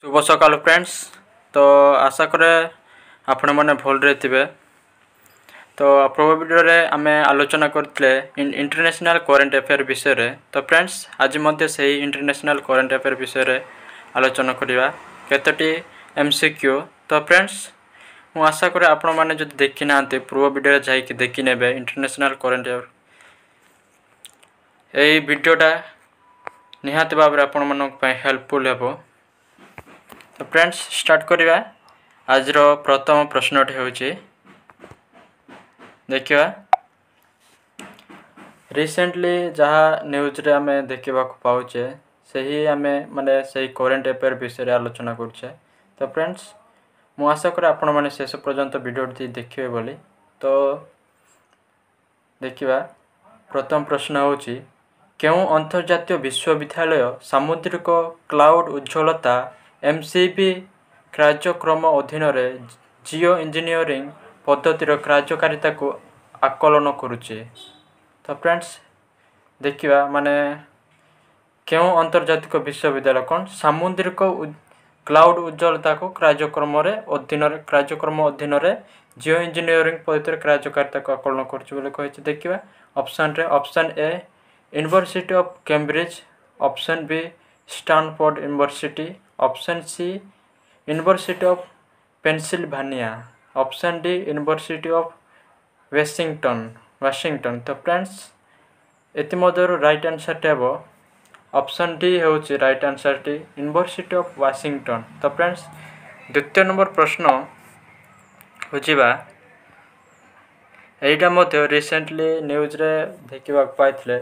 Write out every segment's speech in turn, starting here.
शुभ सकाल फ्रेंड्स। तो आशा करे आपण मैंने भलरे थे। तो पूर्व वीडियो रे आमे आलोचना करते इंटरनेशनल करेन्ट अफेयर विषय रे। तो फ्रेंड्स आज मध्य से ही इंटरनेशनल करेन्ट अफेयर विषय रे आलोचना करवा केतोटी एमसीक्यू। तो फ्रेंड्स मु आशा करे आपण मैंने जो देखी ना पूर्व वीडियो रे जाइए देखी ने इंटरनेशनल करेन्ट अफेयर यही वीडियोटा निहाती भाव में आपण मन हेल्पफुल हेबो। तो फ्रेंड्स स्टार्ट करवा। आज प्रथम प्रश्नटी होची देखिए रिसेंटली जहाँ न्यूज रे आमे देखा पाचे से ही आमे माने से करेन्ट अफेयर विषय आलोचना करुचे। तो फ्रेंड्स मु आशा करे आपण माने शेष पर्यंत वीडियोटी देखिए बोली। तो देखिए प्रथम प्रश्न होची केउं अंतर्जातीय विश्वविद्यालय सामुद्रिक क्लाउड उज्ज्वलता एमसीबी कार्यक्रम अधीन जिओ इंजीनियरिंग पद्धतिर कार्यकारिता को आकलन करुचे। तो फ्रेंड्स देखिए माने केउं अंतर्जातिक विश्वविद्यालय कौन सामुद्रिक क्लाउड उज्ज्वलता को कार्यक्रम अधीन जिओ इंजीनियरिंग पद्धतिर कार्यकारिता को आकलन करुचे। देखिए option A university of Cambridge, option B Stanford university, option C university of Pennsylvania, option D university of Washington. तो फ्रेंड्स एतिमध्यरु राइट आंसर टे हेबो ऑप्शन डी होची राइट आंसर टी यूनिवर्सिटी ऑफ वाशिंगटन। तो फ्रेंड्स द्वितीय नंबर प्रश्न होजिबा एटा मध्य रिसेंटली न्यूज रे देखिबा पाइथले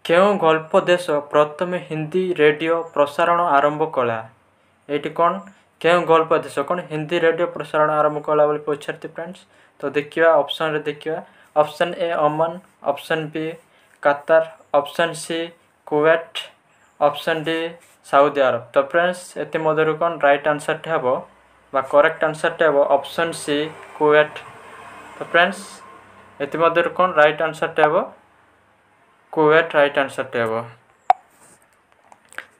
केउं गल्प देश प्रथम हिंदी रेडियो प्रसारण आरंभ कला। ये कौन केउं गल्प देश कौन हिंदी रेडियो प्रसारण आरंभ कला बोली पचारती फ्रेंड्स। तो देखिए ऑप्शन रे देखिए option A Oman, option B Qatar, option C Kuwait, option D Saudi Arabia. तो फ्रेंड्स एति मध्यरु कौन राइट आंसर टे हेबो बा करेक्ट आंसर टे हेबो ऑप्शन सी कुवैत। तो फ्रेंड्स एति मध्यरु कौन राइट आंसर टे हेबो कुवैत राइट आंसर टे हेबो।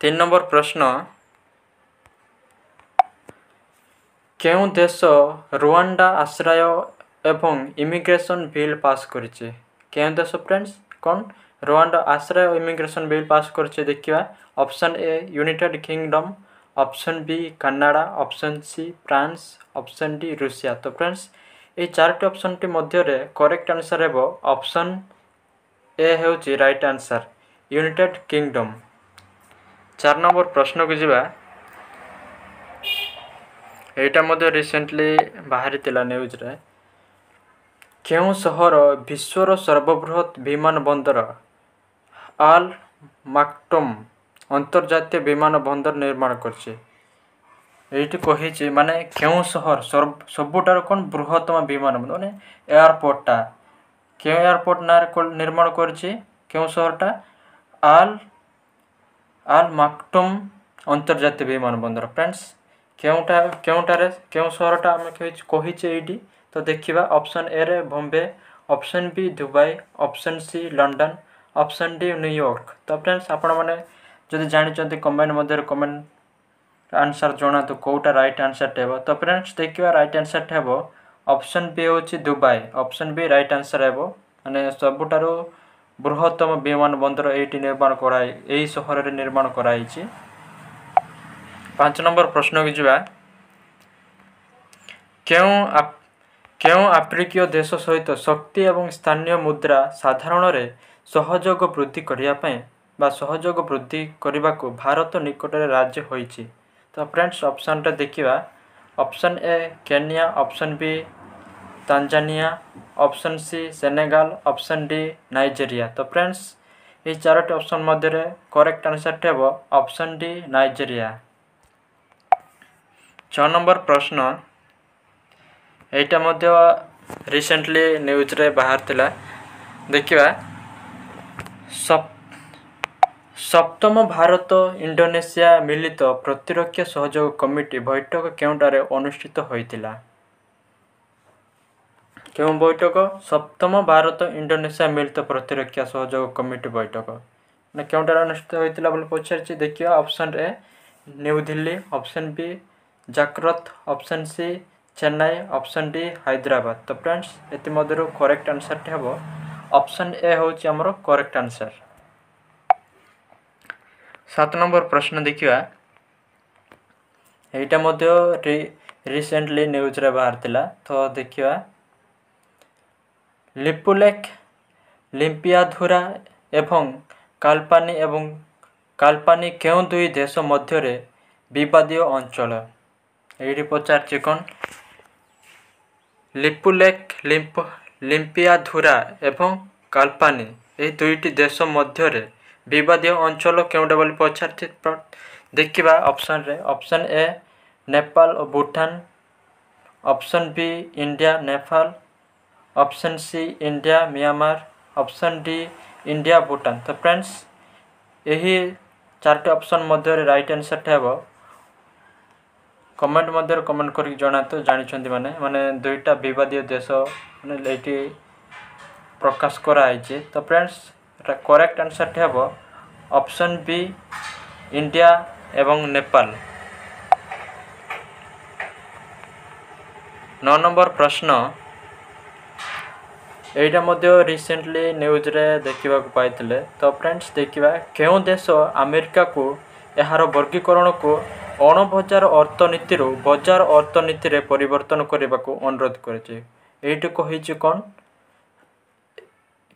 3 नंबर प्रश्न केउं देश रुवांडा आश्रय एवं इमिग्रेशन बिल पास करिছে। केउं देश फ्रेंड्स कौन रुवांडा आश्रय और इमिग्रेशन बिल पास करिছে। देखिए option A United Kingdom, option B Canada, option C France, option D Russia. तो फ्रेंड्स ये चारोटी ऑप्शन टी मध्य रे करेक्ट आंसर हेबो ऑप्शन ए हेउची right answer United Kingdom. 4 number प्रश्न को जीवा एटा मध्य रिसेंटली बाहरी तिला न्यूज रे केउं सहर विश्वर सर्वबृहत विमान बंदर आल माक्टम अंतर्जातीय विमान बंदर निर्माण करছে। एटी कहिछि माने केउं सहर सबुटार कोन बृहत्तम विमान बंदर माने एयरपोर्टटा केउं एयरपोर्ट निर्माण करছে केउं सहरटा आल माक्टम अंतर्जातीय विमान बंदर। फ्रेंड्स केउं सहरटा आमे कहिछि एटी। तो देखिबा ऑप्शन ए रे Bombay, option B Dubai, option C London, option D New York. तो फ्रेंड्स आपण माने जदि जानिचंती कमेंट मध्य कमेंट आंसर जोना तो कोटा राइट आंसर टेबो। तो फ्रेंड्स देखिबा राइट आंसर टेबो ऑप्शन बी होची Dubai. Option B right answer हेबो माने सबुटारो बृहत्तम विमान बंदर एटी निर्माण कराई एई शहर रे निर्माण कराईची। 5 नंबर प्रश्न की जीवा केउं आफ्रिकीय देश सहित शक्ति एवं स्थानीय मुद्रा साधारण रे सहयोग वृद्धि करिया पय बा सहयोग वृद्धि करबा को भारत निकट रे राज्य होईची। तो फ्रेंड्स ऑप्शन रे देखिबा option A Kenya, option B Tanzania, option C Senegal, option D Nigeria. तो फ्रेंड्स ये चारोटी ऑप्शन मध्य रे करेक्ट आंसर हेबो ऑप्शन डी नाइजेरिया। 6 नंबर प्रश्न एटा मध्य रिसेंटली न्यूज रे बाहर थिला देखिबा सप्तम भारत इंडोनेशिया मिलित प्रतिरक्षा सहयोग कमिटी बैठक केउंटारे अनुष्ठित होइतिला। केउं बैठक सप्तम भारत इंडोनेशिया मिलित प्रतिरक्षा सहयोग कमिटी बैठक केउंटारे अनुष्ठित होइतिला बोली पचारछि। देखिए option A New Delhi, option B Jakarta, option C Chennai, option D Hyderabad. तो फ्रेंड्स एति मध्यरु करेक्ट आंसर टे हबो ऑप्शन ए होची हमरो करेक्ट आंसर। 7 नंबर प्रश्न देखिवा एटा मध्य रिसेंटली न्यूज रे बाहर थिला। तो देखिवा लिपुलेख, लिम्पियाधुरा एवं काल्पानी केउं दुई देश मध्यरे विवादीय अंचल। एठी पचारछि कोन लिपुलेख, लिम्पियाधुरा एवं काल्पानी ए दुईटी देश मध्यरे विवादीय अंचल केउंटा बोली पचारछि। देखिबा ऑप्शन रे ऑप्शन ए नेपाल और Bhutan, option B India Nepal, option C India Myanmar, option D India Bhutan. तो फ्रेंड्स यही चारटे ऑप्शन मध्य राइट आंसर टे हेबो कमेंट मध्य कमेंट करके जणा तो जानिछन्ती माने दुईटा विवादीय देश माने लेटी प्रकाश करा आइछि। तो फ्रेंड्स करेक्ट आंसर टे हेबो ऑप्शन बी इंडिया एवं नेपाल। 9 नंबर प्रश्न एटा मध्य रिसेंटली न्यूज रे देखिबा को पाइतले। तो फ्रेंड्स देखिबा केउं देश अमेरिका को एहार वर्गीकरण को अणबजार अर्थनीति रो बजार अर्थनीति रे परिवर्तन करबा को अनुरोध करछि। एठी कहिछि कोन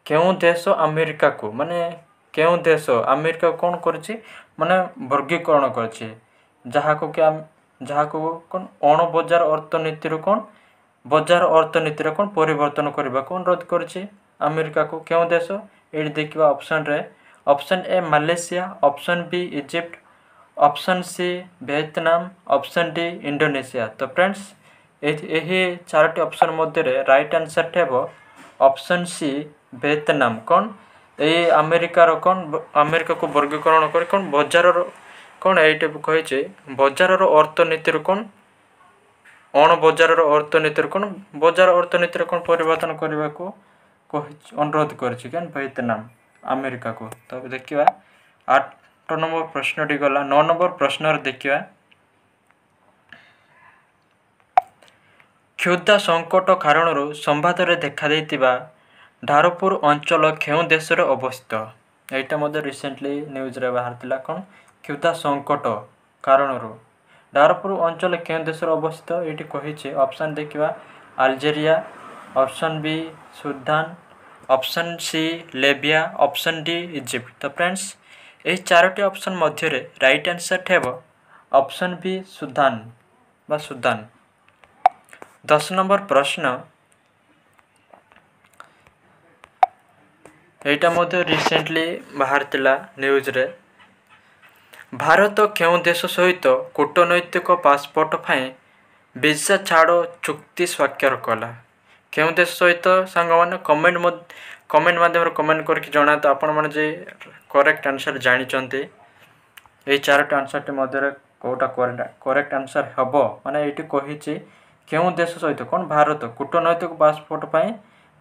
केउं देश अमेरिका को माने केउं देश अमेरिका कोन करछि माने वर्गीकरण करछि जहा को कोन अणबजार अर्थनीति रो कोन बजार अर्थनीति रे कोन परिवर्तन करबा को अनुरोध करछि अमेरिका को। केउं देश एठी देखिबा ऑप्शन रे option A Malaysia, option B Egypt, option C Vietnam, option D Indonesia. तो फ्रेंड्स एही चारटी ऑप्शन मध्य रे राइट आंसर हेबो ऑप्शन सी वियतनाम। कोन ए अमेरिका रो कोन अमेरिका को वर्गीकरण कर कोन बजार रो कोन एटे कहिचे बजार रो अर्थनीति रो कोन अण बजार रो अर्थनीति रो कोन बजार अर्थनीति रो कोन परिवर्तन करबा को अनुरोध करछि केन वियतनाम अमेरिका को। तो देखिबा 8 नंबर प्रश्न टी गला। 9 नंबर प्रश्न रे देखिबा क्षुधा संकट कारण संवाद रे देखा देतिबा धारपुर अंचल केउं देश रे अवस्थित। एटा मध्य रिसेंटली न्यूज रे बाहर थिला कोन क्षुधा संकट कारण धारपुर अंचल केउं देश रे अवस्थित। एटी कहिछि ऑप्शन देखिबा Algeria, option B Sudan, option C Libya, option D Egypt. तो फ्रेंड्स ए चारोटी ऑप्शन मध्य रे राइट आंसर हेबो ऑप्शन बी सूडान बा सूडान। 10 नंबर प्रश्न एटा मध्य रिसेंटली बाहर थिला न्यूज रे भारत केउं देश सहित कूटनैतिक पासपोर्ट फाई वीजा छाड़ चुक्ति स्वाक्षर कला। केउं देश सहित सांग माने कमेंट माध्यम कमेंट करके जणा तो आपण माने जे करेक्ट आंसर जानि चंती। ए चारटा आंसर टे मध्य कोटा करेक्ट आंसर हबो माने एटी कहिछि केउं देश सहित कोन भारत कूटनैतिक पासपोर्ट फाई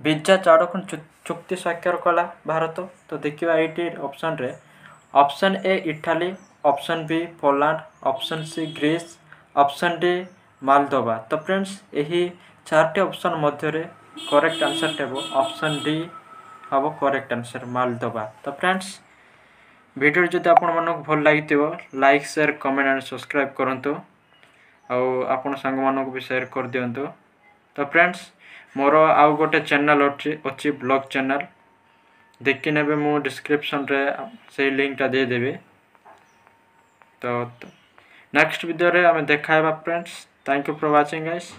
वीजा छाड़ चुक्ति स्वाक्षर कला भारत। तो देखिबा एटी ऑप्शन रे option A Italy, option B Poland, option C Greece, option D Moldova. तो फ्रेंड्स यही चारटे ऑप्शन मध्य रे करेक्ट आंसर हेबो ऑप्शन डी हबो करेक्ट आंसर मालदोवा। तो फ्रेंड्स वीडियो जदि आपण मानक भल लागितिबो like share comment and subscribe करंतु आउ आपण संग मानक भी शेयर कर दियंतु। तो फ्रेंड्स मोर आउ गोटे चैनल अछि ब्लॉग चैनल देखि नेबे मु डिस्क्रिप्शन रे से लिंक टा दे देबे। तो नेक्स्ट वीडियो रे हमें देखाएबा friends. Thank you for watching guys.